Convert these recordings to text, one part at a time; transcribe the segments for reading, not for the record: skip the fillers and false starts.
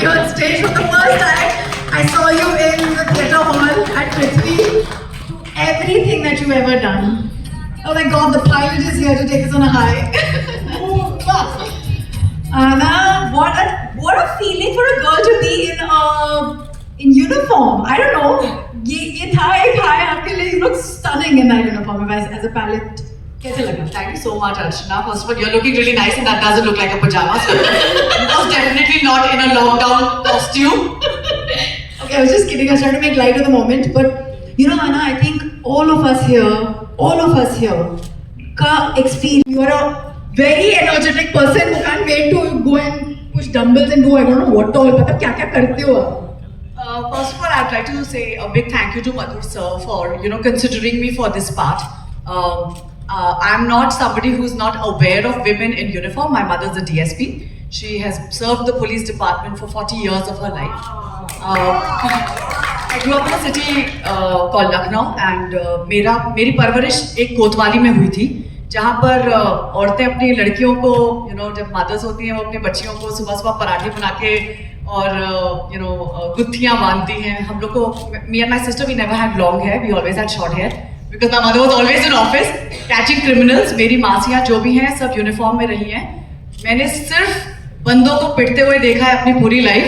you on stage for the first time. I saw you in the theatre hall at Prithvi. Everything that you've ever done. Oh my God, the pilot is here to take us on a high. Anna, what a feeling for a girl to be in uniform. I don't know. ये था एक high आपके लिए. You look stunning in that uniform as a pilot. कैसे लगा? Thank you so much, Archana. First of all, you're looking really nice, and that doesn't look like a pajama. So was definitely not in a lockdown costume. Okay, I was just kidding. I was trying to make light of the moment, but you know, Anna, I think all of us here, ka experience. You are a very energetic person who can't wait to go and push dumbbells and do I don't know what all. मतलब क्या क्या करते हो आप? First of all, I'd like to say a big thank you to Madhur sir for considering me for this part. I'm not somebody who's not aware of women in uniform. My mother's a DSP. She has served the police department for 40 years of her life. I grew up in a city called Lucknow, and मेरी परवरिश एक कोतवाली में हुई थी, जहाँ पर औरतें अपनी लड़कियों को जब मदर्स होती हैं वो अपने बच्चियों को सुबह सुबह पराठे बना के और गुत्थियाँ बांधती हैं. हम लोग को, me and my sister, we never had long hair. We always had short hair because my mother was always in office catching criminals. मेरी मासियाँ जो भी हैं सब यूनिफॉर्म में रही हैं. मैंने सिर्फ बंदों को पिटते हुए देखा है अपनी पूरी लाइफ.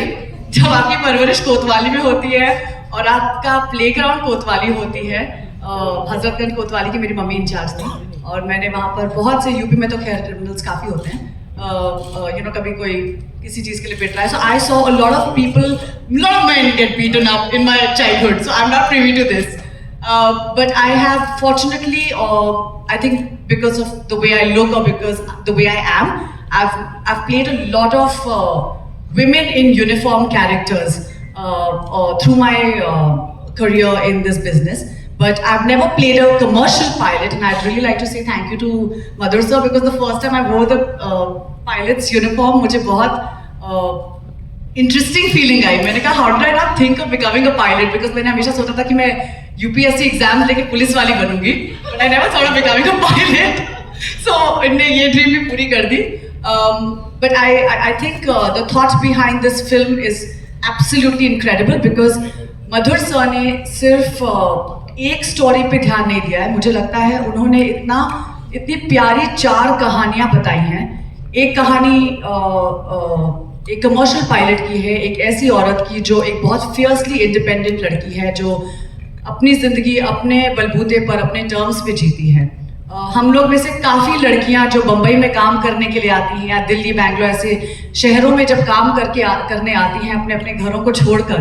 जब आपकी परवरिश कोतवाली में होती है और आपका प्लेग्राउंड कोतवाली होती है, हजरतगंज कोतवाली की मेरी मम्मी इंचार्ज थी और मैंने वहाँ पर बहुत से, यूपी में तो खैर क्रिमिनल्स काफ़ी होते हैं, कभी कोई किसी चीज़ के लिए पिट रहा है. So I saw a lot of people, lot of men get beaten up in my childhood. So I am not privy to this. But I have fortunately, I think because of the way I look or because the way I am, I've played a lot of women in uniform characters through my career in this business. But I've never played a commercial pilot, and I'd really like to say thank you to Madhur sir, because the first time I wore the pilot's uniform, मुझे बहुत interesting feeling आई. मैंने कहा how did I not think of becoming a pilot, because मैंने हमेशा सोचा था कि मैं UPSC एग्जाम लेके पुलिस वाली बनूंगी, but I never thought of becoming a pilot. So इनने ये ड्रीम भी पूरी कर दी. But I think the thought behind this film is absolutely incredible, because Madhur sir ने सिर्फ एक स्टोरी पे ध्यान नहीं दिया है. मुझे लगता है उन्होंने इतनी प्यारी 4 कहानियाँ बताई हैं. एक कहानी एक कमर्शियल पायलट की है, एक ऐसी औरत की जो एक बहुत फियर्सली इंडिपेंडेंट लड़की है, जो अपनी ज़िंदगी अपने बलबूते पर अपने टर्म्स पे जीती है. हम लोग में से काफ़ी लड़कियां जो बम्बई में काम करने के लिए आती हैं या दिल्ली, बैंगलोर ऐसे शहरों में जब काम करने आती हैं अपने अपने घरों को छोड़कर,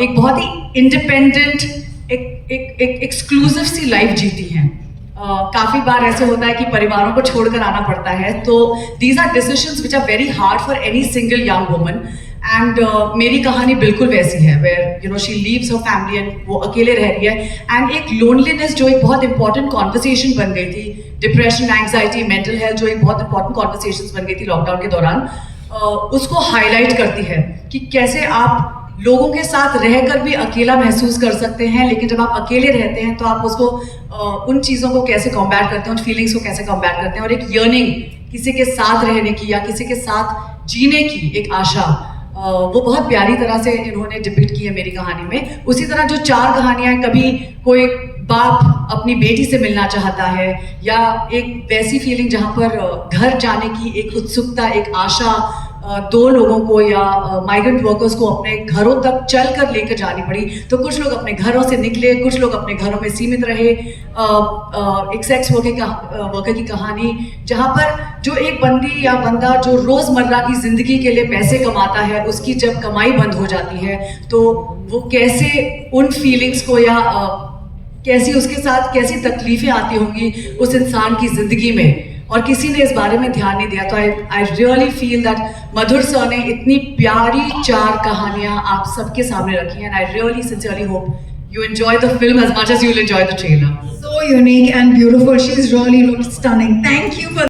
एक बहुत ही इंडिपेंडेंट, एक एक्सक्लूसिव सी लाइफ जीती हैं. काफ़ी बार ऐसे होता है कि परिवारों को छोड़कर आना पड़ता है. तो these are decisions which are very hard for any single young woman. And मेरी कहानी बिल्कुल वैसी है, where she leaves her family and वो अकेले रह रही है. एंड एक लोनलीनेस जो एक बहुत इंपॉर्टेंट कॉन्वर्सेशन बन गई थी, डिप्रेशन, एंग्जाइटी, मेंटल हेल्थ जो एक बहुत इंपॉर्टेंट कॉन्वर्सेशन बन गई थी लॉकडाउन के दौरान, उसको हाईलाइट करती है कि कैसे आप लोगों के साथ रहकर भी अकेला महसूस कर सकते हैं, लेकिन जब आप अकेले रहते हैं तो आप उसको उन चीज़ों को कैसे कॉम्बैट करते हैं, उन फीलिंग्स को कैसे कॉम्बैट करते हैं. और एक यर्निंग, किसी के साथ रहने की या किसी के साथ जीने की एक आशा, वो बहुत प्यारी तरह से इन्होंने डिपिक्ट की है मेरी कहानी में. उसी तरह जो 4 कहानियाँ हैं, कभी कोई बाप अपनी बेटी से मिलना चाहता है, या एक वैसी फीलिंग जहाँ पर घर जाने की एक उत्सुकता, एक आशा 2 लोगों को या माइग्रेंट वर्कर्स को अपने घरों तक चल कर लेकर जानी पड़ी. तो कुछ लोग अपने घरों से निकले, कुछ लोग अपने घरों में सीमित रहे. एक सेक्स वर्कर की कहानी, जहाँ पर जो एक बंदी या बंदा जो रोज़मर्रा की ज़िंदगी के लिए पैसे कमाता है, उसकी जब कमाई बंद हो जाती है तो वो कैसे उन फीलिंग्स को, या कैसी उसके साथ कैसी तकलीफ़ें आती होंगी उस इंसान की ज़िंदगी में, और किसी ने इस बारे में ध्यान नहीं दिया. तो I really feel that Madhur sir ने इतनी प्यारी 4 कहानियाँ आप सबके सामने रखी हैं. I really sincerely hope you enjoy the film as much as you'll enjoy the trailer. So unique and beautiful. She's really looked stunning. Thank you for